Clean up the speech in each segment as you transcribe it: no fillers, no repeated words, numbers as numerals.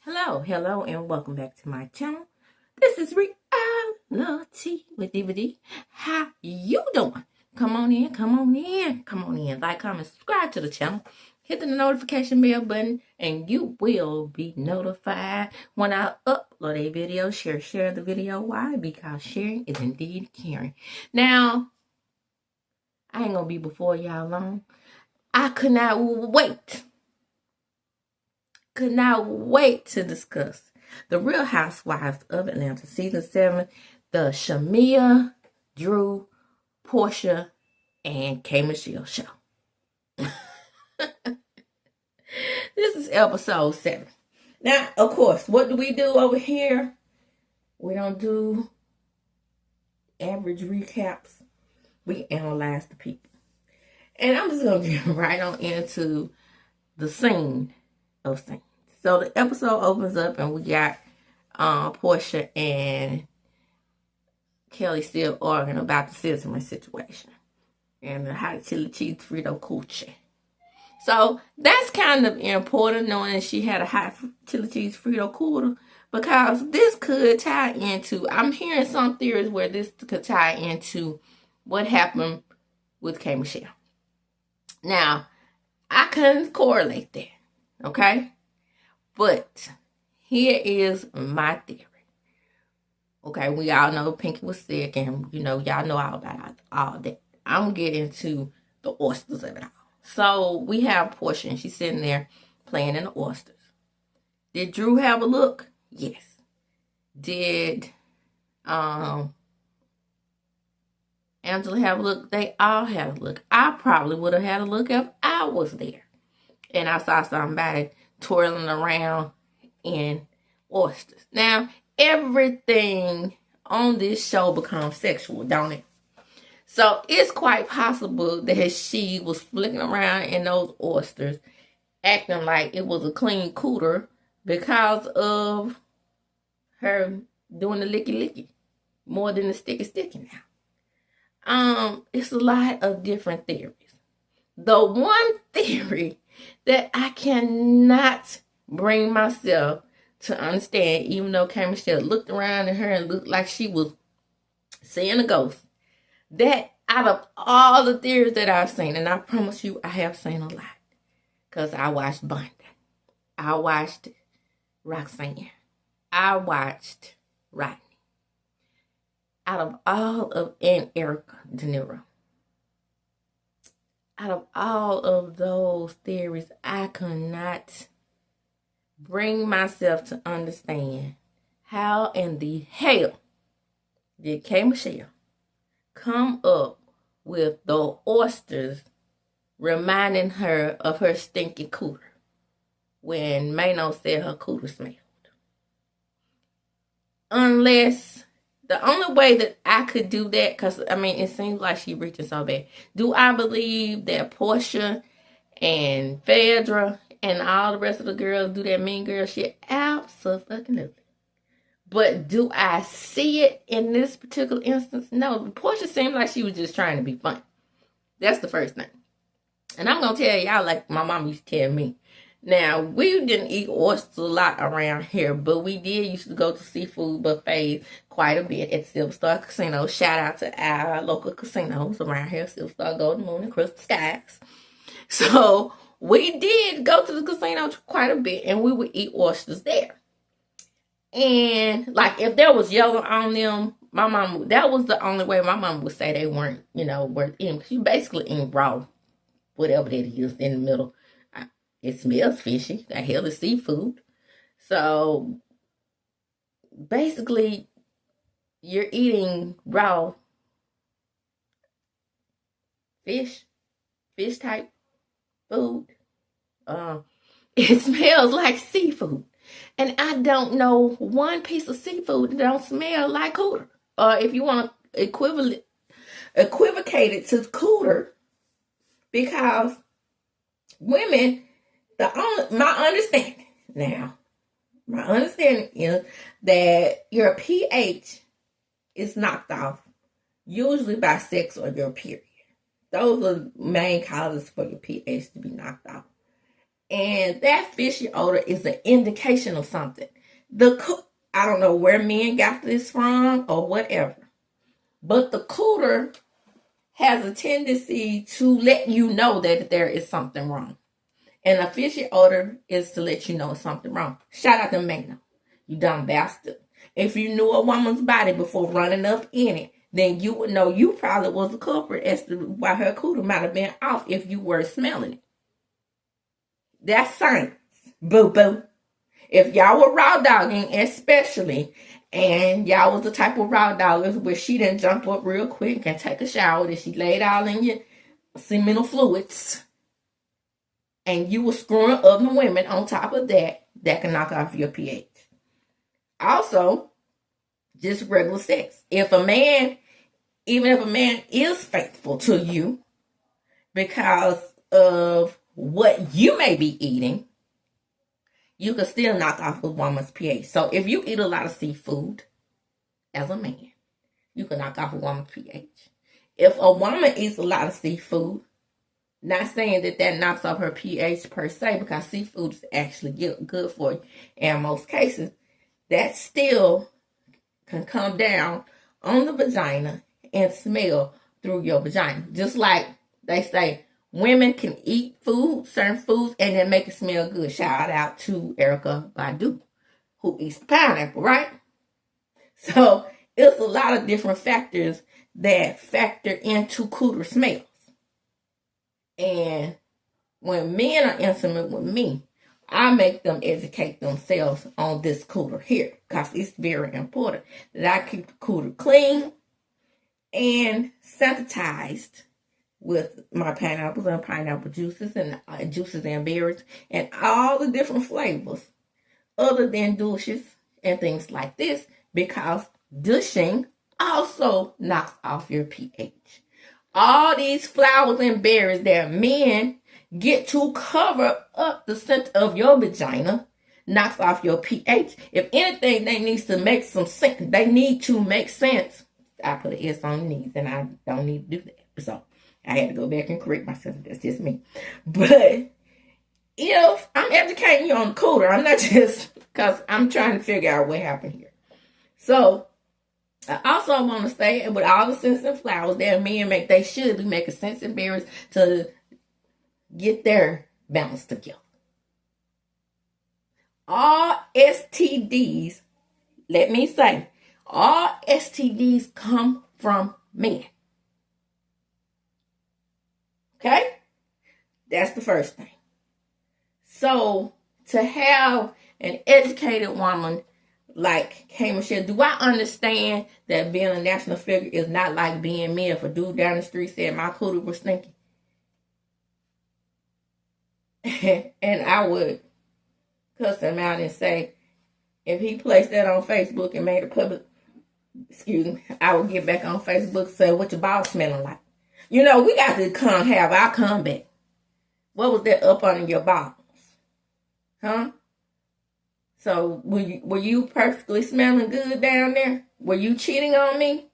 Hello, and welcome back to my channel. This is Reality with DVD. How you doing? Come on in. Like, comment, subscribe to the channel. Hit the notification bell button, and you will be notified when I upload a video. Share the video. Why? Because sharing is indeed caring. Now, I ain't gonna be before y'all long. I could not wait to discuss The Real Housewives of Atlanta, Season 7, the Shamia, Drew, Porsha, and K. Michelle show. This is episode 7. Now, of course, what do we do over here? We don't do average recaps. We analyze the people. And I'm just going to get right on into the scene of things. So the episode opens up and we got Porsha and Kelly still arguing about the Sizzling situation and the hot chili cheese Frito coochie. So that's kind of important, knowing she had a hot chili cheese Frito cooler, because this could tie into, I'm hearing some theories where this could tie into what happened with K. Michelle. Now, I couldn't correlate that, okay? But here is my theory. Okay, we all know Pinky was sick, and y'all know all about all that. I'm getting to the oysters of it all. So we have Porsha, and she's sitting there playing in the oysters. Did Drew have a look? Yes. Did Angela have a look? They all had a look. I probably would have had a look if I was there and I saw somebody twirling around in oysters. Now, everything on this show becomes sexual, don't it? So it's quite possible that she was flicking around in those oysters, acting like it was a clean cooter because of her doing the licky more than the sticky now. It's a lot of different theories. The one theory that I cannot bring myself to understand, even though K. Michelle looked around at her and looked like she was seeing a ghost, that out of all the theories that I've seen, and I promise you I have seen a lot, because I watched Bundy, I watched Roxanne, I watched Rodney, out of all of, and Erica De Niro, out of all of those theories, I could not bring myself to understand how in the hell did K. Michelle come up with the oysters reminding her of her stinky cooter when Mano said her cooter smelled. Unless, the only way that I could do that, because, it seems like she reaching so bad. Do I believe that Porsha and Phaedra and all the rest of the girls do that mean girl shit? Absolutely. But do I see it in this particular instance? No. Porsha seemed like she was just trying to be funny. That's the first thing. And I'm going to tell y'all like my mom used to tell me. Now, we didn't eat oysters a lot around here, but we did used to go to seafood buffets quite a bit at Silver Star Casino. Shout out to our local casinos around here, Silver Star, Golden Moon, and Crystal Skies. So, we did go to the casino quite a bit, and we would eat oysters there. And, like, if there was yellow on them, my mom, that was the only way my mom would say they weren't, worth eating. She basically eating raw, whatever that is in the middle. It smells fishy. The hell is seafood. So, basically, you're eating raw fish type food. It smells like seafood. And I don't know one piece of seafood that don't smell like cooter. Or if you want to equivocate it to cooter, because women, my understanding is that your pH is knocked off usually by sex or your period. Those are main causes for your pH to be knocked off. And that fishy odor is an indication of something. I don't know where men got this from or whatever, but the cooter has a tendency to let you know that there is something wrong. And a fishy odor is to let you know something wrong. Shout out to Magno, you dumb bastard. If you knew a woman's body before running up in it, then you would know you probably was the culprit as to why her cooter might have been off if you were smelling it. That's science. Boo boo. If y'all were raw dogging, especially, and y'all was the type of raw doggers where she didn't jump up real quick and take a shower, that she laid all in your seminal fluids, and you were screwing other women on top of that, that can knock off your pH. Also, just regular sex. Even if a man is faithful to you because of what you may be eating, you can still knock off a woman's pH. So if you eat a lot of seafood as a man, you can knock off a woman's pH. If a woman eats a lot of seafood, not saying that knocks off her pH per se, because seafood is actually good for you in most cases, that still can come down on the vagina and smell through your vagina. Just like they say, women can eat certain foods, and then make it smell good. Shout out to Erykah Badu, who eats pineapple, right? So it's a lot of different factors that factor into cooter smells. And when men are intimate with me, I make them educate themselves on this cooter here, because it's very important that I keep the cooter clean and sanitized with my pineapples and pineapple juices and juices and berries and all the different flavors other than douches and things like this, because douching also knocks off your pH. All these flowers and berries that men get to cover up the center of your vagina knocks off your pH. If anything, they need to make some sense. They need to make sense. I put an S on knees, and I don't need to do that. So I had to go back and correct myself. That's just me. But if I'm educating you on the cooter, I'm not just, because I'm trying to figure out what happened here. So I also want to say, with all the scents and flowers that men make, they should be making scents and berries to get their balance together. All STDs, let me say, all STDs come from men. Okay? That's the first thing. So to have an educated woman like K. Michelle, do I understand that being a national figure is not like being me? If a dude down the street said my cooter was stinky, and I would cuss him out and say, if he placed that on Facebook and made it public, I would get back on Facebook and say, what your balls smelling like? We got to have our comeback. What was that up under your balls? Huh? So were you perfectly smelling good down there? Were you cheating on me?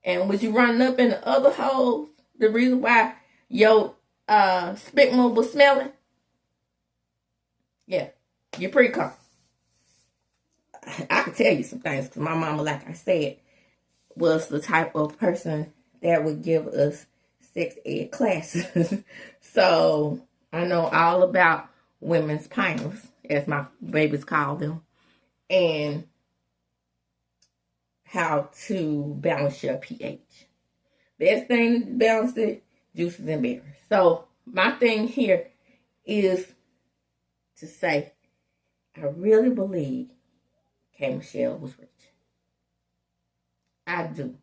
And was you running up in the other holes? The reason why your spitmule was smelling? Yeah, you're pretty calm. I can tell you some things, because my mama, like I said, was the type of person that would give us sex ed classes. So I know all about women's piners, as my babies call them, and how to balance your pH. Best thing to balance it, juices and berries. So my thing here is to say, I really believe K. Michelle was rich. I do.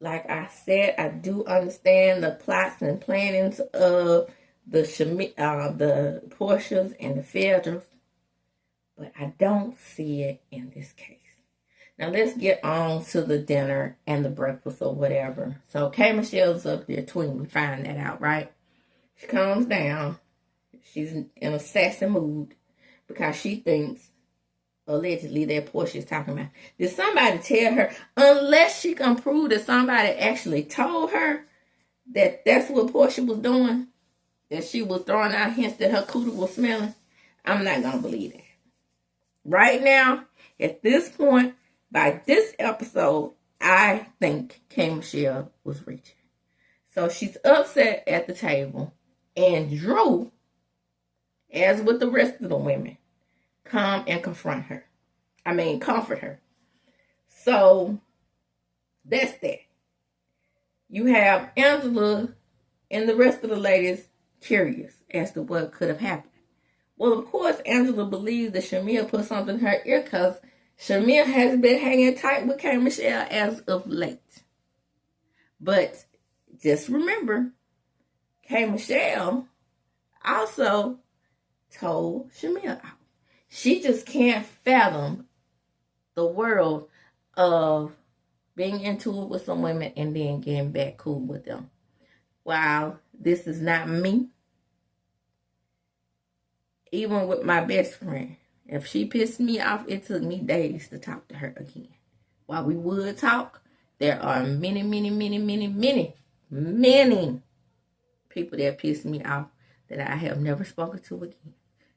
Like I said, I do understand the plots and plannings of the Porshas and the Fedras, but I don't see it in this case. Now let's get on to the dinner and the breakfast or whatever. So K. Michelle's up there tweeting. We find that out, right? She comes down. She's in a sassy mood because she thinks, allegedly, that Porsha is talking about. Did somebody tell her? Unless she can prove that somebody actually told her that that's what Porsha was doing, that she was throwing out hints that her cootie was smelling, I'm not going to believe that. Right now, at this point, by this episode, I think K. Michelle was reaching. So she's upset at the table, and Drew, as with the rest of the women, come and comfort her. So that's that. You have Angela and the rest of the ladies curious as to what could have happened. Well, of course, Angela believes that Shamia put something in her ear because Shamia has been hanging tight with K. Michelle as of late. But just remember, K. Michelle also told Shamia out. She just can't fathom the world of being into it with some women and then getting back cool with them. While this is not me, even with my best friend, if she pissed me off, it took me days to talk to her again. While we would talk, there are many people that piss me off that I have never spoken to again.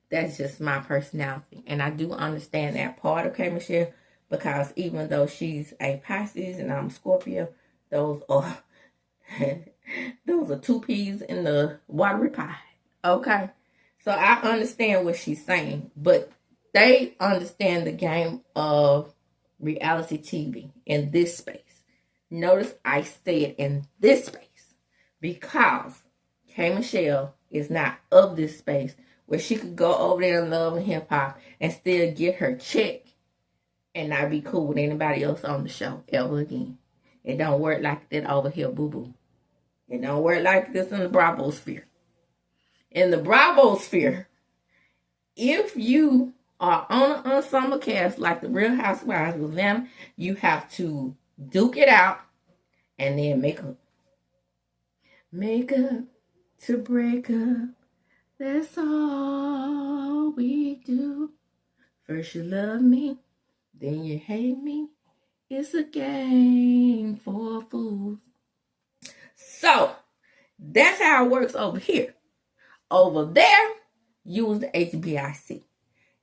That's just my personality. And I do understand that part of K. Michelle, because even though she's a Pisces and I'm a Scorpio, those are two peas in the watery pie. Okay? So I understand what she's saying, but they understand the game of reality TV in this space. Notice I said in this space because K. Michelle is not of this space where she could go over there in Love and Hip Hop and still get her check and not be cool with anybody else on the show ever again. It don't work like that over here, boo-boo. It don't work like this in the Bravo sphere. In the Bravo sphere, if you are on an ensemble cast like the Real Housewives of Atlanta, you have to duke it out and then make up. Make up to break up. That's all we do. First you love me, then you hate me. It's a game for fools. So, that's how it works over here. Over there, you was the HBIC.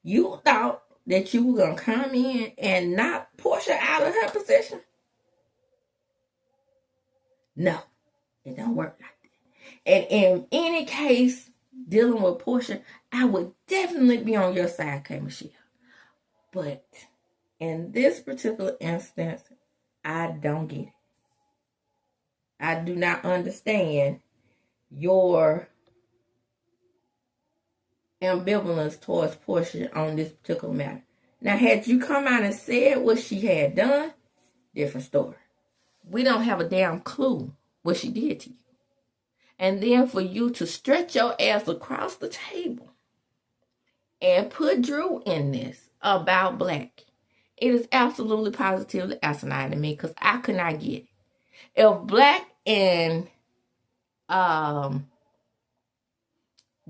You thought that you were going to come in and knock Porsha out of her position? No, it don't work like that. And in any case, dealing with Porsha, I would definitely be on your side, K. Michelle. But in this particular instance, I don't get it. I do not understand your ambivalence towards Porsha on this particular matter. Now, had you come out and said what she had done, different story. We don't have a damn clue what she did to you. And then for you to stretch your ass across the table and put Drew in this about Black, it is absolutely positively asinine to me because I could not get it. If Black and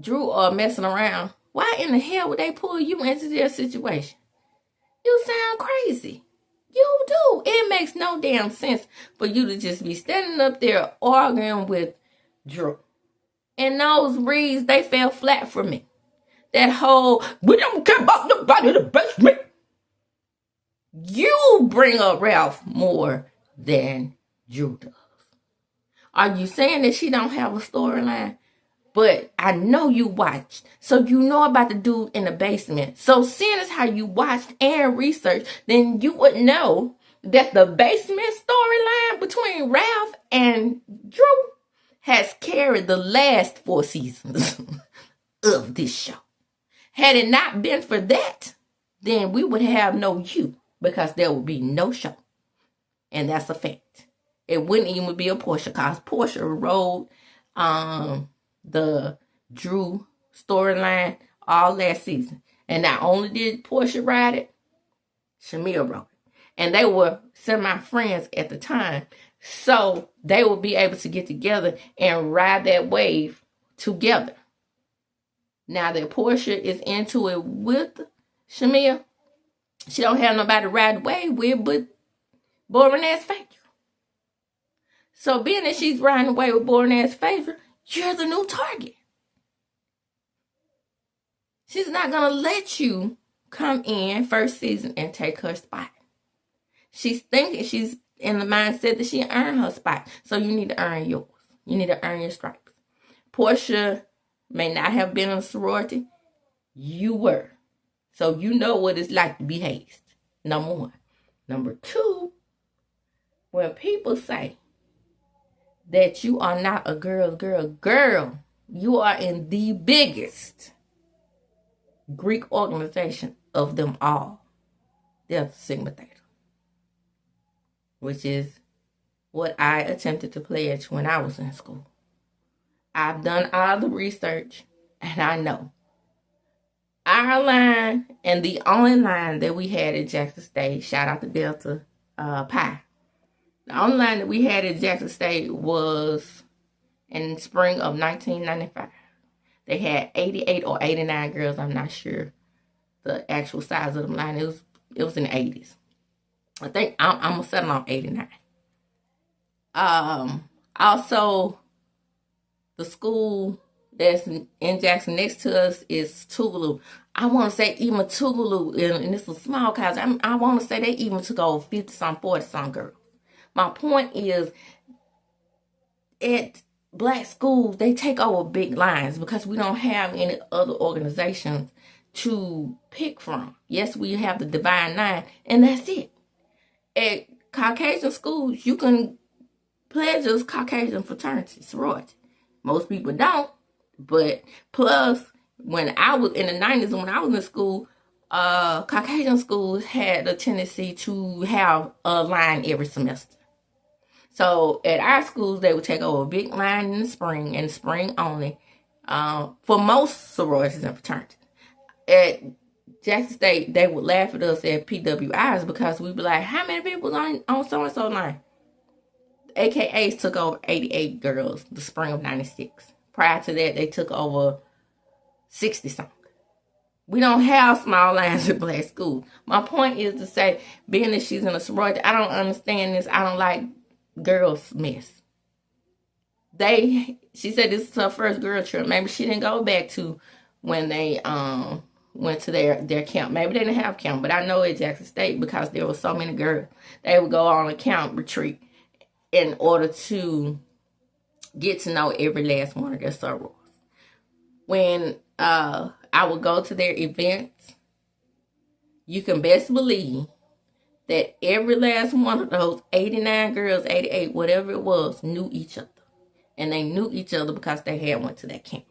Drew are messing around, why in the hell would they pull you into their situation? You sound crazy. You do. It makes no damn sense for you to just be standing up there arguing with Drew. And those reads, they fell flat for me. That whole, we don't care about nobody in the basement. You bring up Ralph more than Drew does. Are you saying that she don't have a storyline? But I know you watched, so you know about the dude in the basement. So seeing as how you watched and researched, then you would know that the basement storyline between Ralph and Drew has carried the last 4 seasons of this show. Had it not been for that, then we would have no you because there would be no show. And that's a fact. It wouldn't even be a Porsha because Porsha rode the Drew storyline all last season. And not only did Porsha ride it, Shamia wrote it. And they were semi-friends at the time. So they will be able to get together and ride that wave together. Now that Porsha is into it with Shamia, she don't have nobody to ride the wave with but boring ass Phaedra. So being that she's riding the wave with boring ass Phaedra, you're the new target. She's not going to let you come in first season and take her spot. She's thinking she's in the mindset that she earned her spot. So you need to earn yours. You need to earn your stripes. Porsha may not have been in a sorority. You were. So you know what it's like to be hazed. Number one. Number two, when people say that you are not a girl, you are in the biggest Greek organization of them all. Delta Sigma Theta, which is what I attempted to pledge when I was in school. I've done all the research, and I know our line, and the only line that we had at Jackson State, shout out to Delta Pi. The only line that we had at Jackson State was in spring of 1995. They had 88 or 89 girls. I'm not sure the actual size of the line. It was in the 80s. I think I'm gonna settle on 89. Also, the school that's in Jackson next to us is Tougaloo. I want to say even Tougaloo, and it's a small college. I want to say they even took over 50-some, 40-some girls. My point is, at black schools, they take over big lines because we don't have any other organizations to pick from. Yes, we have the Divine Nine, and that's it. At Caucasian schools, you can pledge as Caucasian fraternity, sorority. Most people don't, but plus, when I was in the 90s, when I was in school, Caucasian schools had a tendency to have a line every semester. So at our schools, they would take over a big line in the spring only, for most sororities and fraternities. At Jackson State, they would laugh at us at PWIs because we'd be like, how many people on so-and-so line? AKAs took over 88 girls the spring of 96. Prior to that, they took over 60-something. We don't have small lines at black schools. My point is to say, being that she's in a sorority, I don't understand this. I don't like girls' mess. She said this is her first girl trip. Maybe she didn't go back to when they went to their camp. Maybe they didn't have camp, but I know at Jackson State, because there were so many girls, they would go on a camp retreat in order to get to know every last one of their sorors. When I would go to their events, you can best believe that every last one of those 89 girls, 88, whatever it was, knew each other. And they knew each other because they had went to that camp.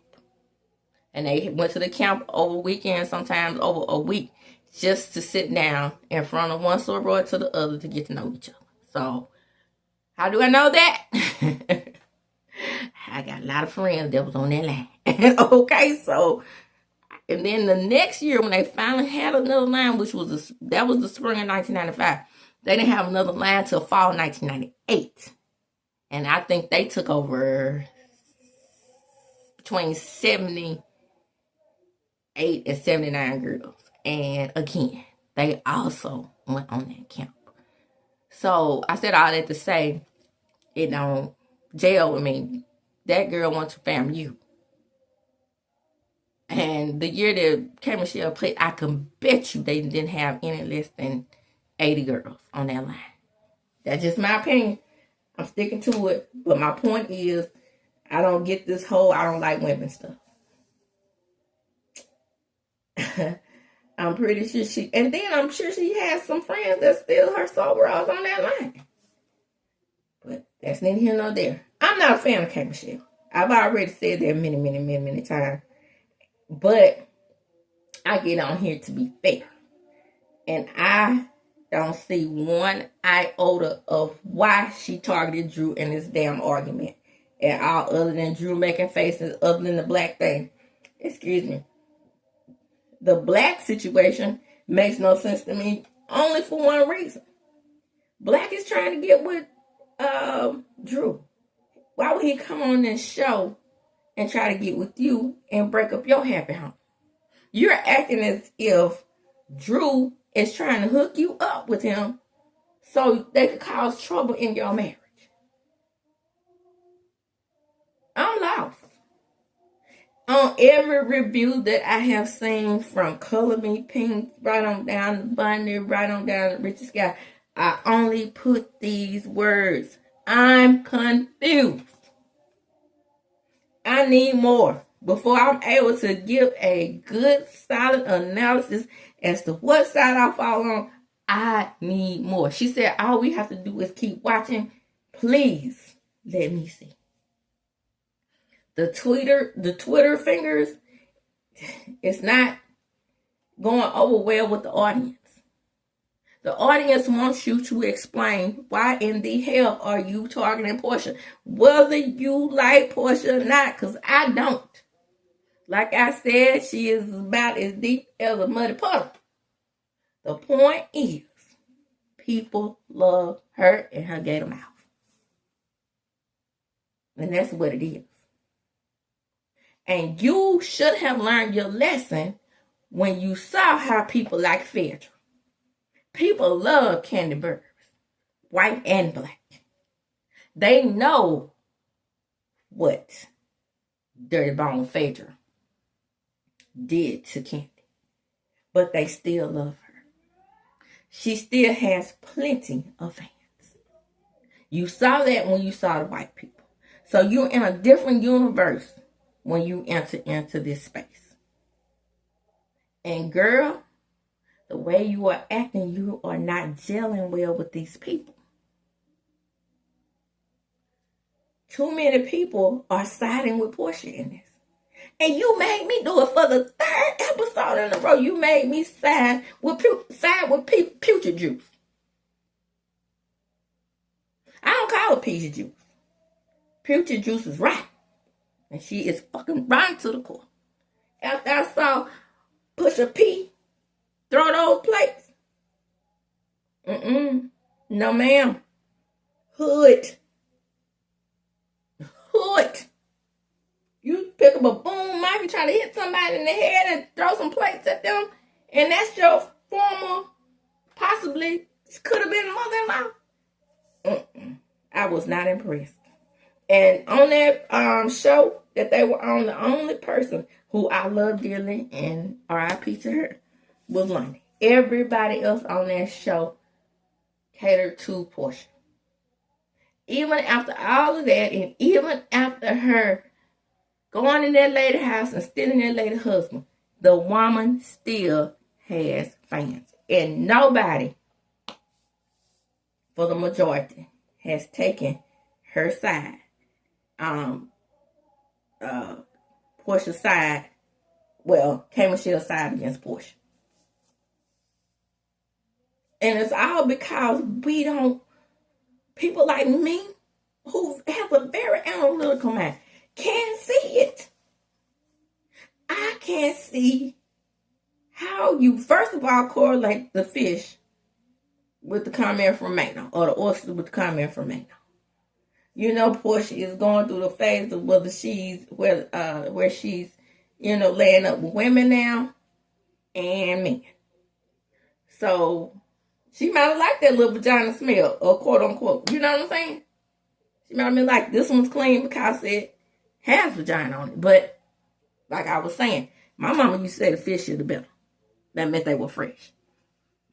And they went to the camp over weekends, sometimes over a week, just to sit down in front of one sorority to the other to get to know each other. So, how do I know that? I got a lot of friends that was on that line. Okay, so, and then the next year when they finally had another line, that was the spring of 1995, they didn't have another line till fall 1998. And I think they took over between 78 and 79 girls. And again, they also went on that camp. So I said all that to say, it don't jail with me. That girl went to FAMU. And the year that K. Michelle played, I can bet you they didn't have any less than 80 girls on that line. That's just my opinion. I'm sticking to it. But my point is, I don't get this whole I don't like women stuff. I'm pretty sure I'm sure she has some friends that still her soul girls on that line. But that's neither here nor there. I'm not a fan of K. Michelle. I've already said that many times. But I get on here to be fair. And I don't see one iota of why she targeted Drew in this damn argument at all, other than Drew making faces, other than the black thing. Excuse me. The black situation makes no sense to me only for one reason. Black is trying to get with Drew. Why would he come on this show and try to get with you and break up your happy home? You're acting as if Drew is trying to hook you up with him so they could cause trouble in your marriage. I'm lost. On every review that I have seen, from Color Me Pink, right on down to Bunny, right on down to Richard Scott, I only put these words: I'm confused. I need more before I'm able to give a good, solid analysis as to what side I fall on. I need more. She said, all we have to do is keep watching. Please let me see. The Twitter fingers, it's not going over well with the audience. The audience wants you to explain why in the hell are you targeting Porsha, whether you like Porsha or not, because I don't. Like I said, she is about as deep as a muddy puddle. The point is, people love her and her gator mouth. And that's what it is. And you should have learned your lesson when you saw how people like Phaedra. People love Candy Burgers, white and black. They know what Dirty Bone Phaedra did to Candy, but they still love her. She still has plenty of fans. You saw that when you saw the white people. So you're in a different universe when you enter into this space. And girl, the way you are acting, you are not gelling well with these people. Too many people are siding with Porsha in this. And you made me do it for the third episode in a row. You made me side with Putrid Juice. I don't call her Peach Juice. Putrid Juice is right. And she is fucking rotten to the core. After I saw Pusha P throw those plates. No, ma'am. Hood. You pick up a boom mic and try to hit somebody in the head and throw some plates at them, and that's your former, possibly, could have been mother-in-law. I was not impressed. And on that show that they were on, the only person who I love dearly, and RIP to her, was London. Everybody else on that show catered to Porsha. Even after all of that, and even after her going in that lady house and stealing that lady husband, the woman still has fans. And nobody, for the majority, has taken her side. Porsha's side, well, K Michelle's side against Porsha. And it's all because people like me, who have a very analytical mind, can't see it. I can't see how you, first of all, correlate the fish with the comment from Magno, or the oyster with the comment from Magno. You know, Porsha is going through the phase of where she's, laying up with women now and men. So she might have liked that little vagina smell, or quote unquote. You know what I'm saying? She might have been like, this one's clean because it has vagina on it. But like I was saying, my mama used to say the fish should have been. That meant they were fresh.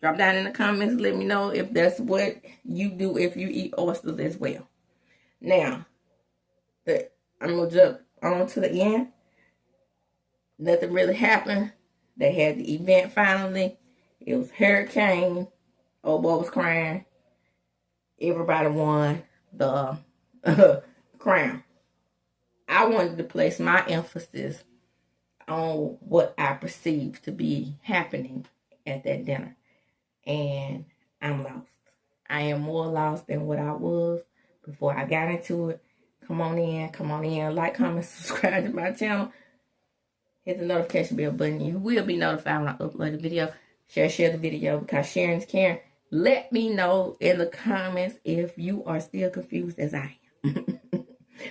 Drop down in the comments, let me know if that's what you do if you eat oysters as well. Now, I'm going to jump on to the end. Nothing really happened. They had the event finally. It was hurricane. Old boy was crying. Everybody won the crown. I wanted to place my emphasis on what I perceived to be happening at that dinner. And I'm lost. I am more lost than what I was before I got into it. Come on in. Like, comment, subscribe to my channel. Hit the notification bell button. You will be notified when I upload a video. Share the video, because sharing is caring. Let me know in the comments if you are still confused as I am.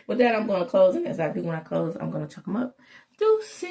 With that, I'm going to close. And as I do when I close, I'm going to chuck them up. Deuces.